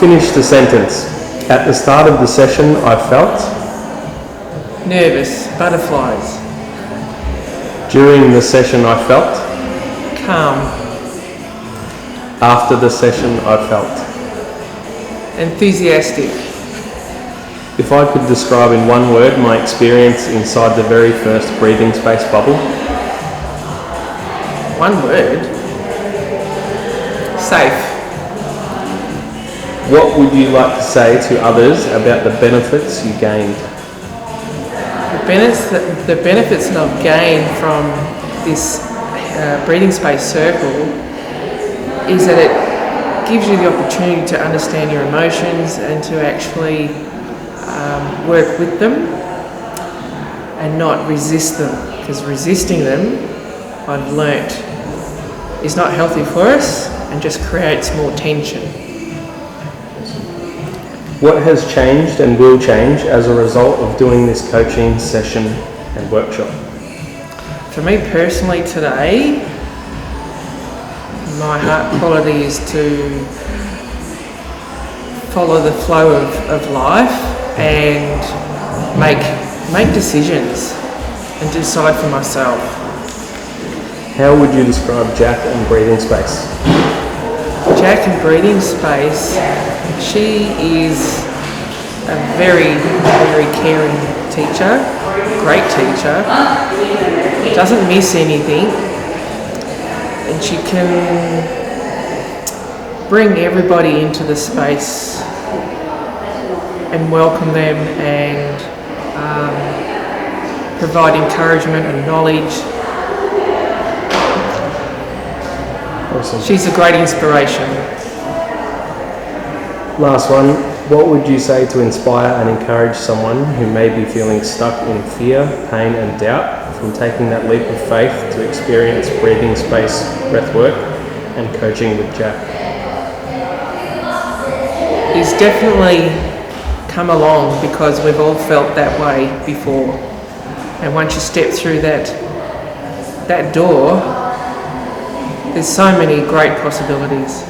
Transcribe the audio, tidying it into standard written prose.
Finish the sentence. At the start of the session, I felt. Nervous, butterflies. During the session, I felt. Calm. After the session, I felt. Enthusiastic. If I could describe in one word my experience inside the very first breathing space bubble. One word? Safe. What would you like to say to others about the benefits you gained? The benefits that I've gained from this breathing space circle is that it gives you the opportunity to understand your emotions and to actually work with them and not resist them, because resisting them, I've learnt, is not healthy for us and just creates more tension. What has changed and will change as a result of doing this coaching session and workshop? For me personally today, my heart quality is to follow the flow of life and make decisions and decide for myself. How would you describe Jacq and breathing space? Jacq and breathing space, she is a very, very caring teacher, great teacher, doesn't miss anything, and she can bring everybody into the space and welcome them and provide encouragement and knowledge. Awesome. She's a great inspiration. Last one. What would you say to inspire and encourage someone who may be feeling stuck in fear, pain and doubt from taking that leap of faith to experience breathing space, breathwork and coaching with Jacq? Is definitely come along, because we've all felt that way before, and once you step through that door, there's so many great possibilities.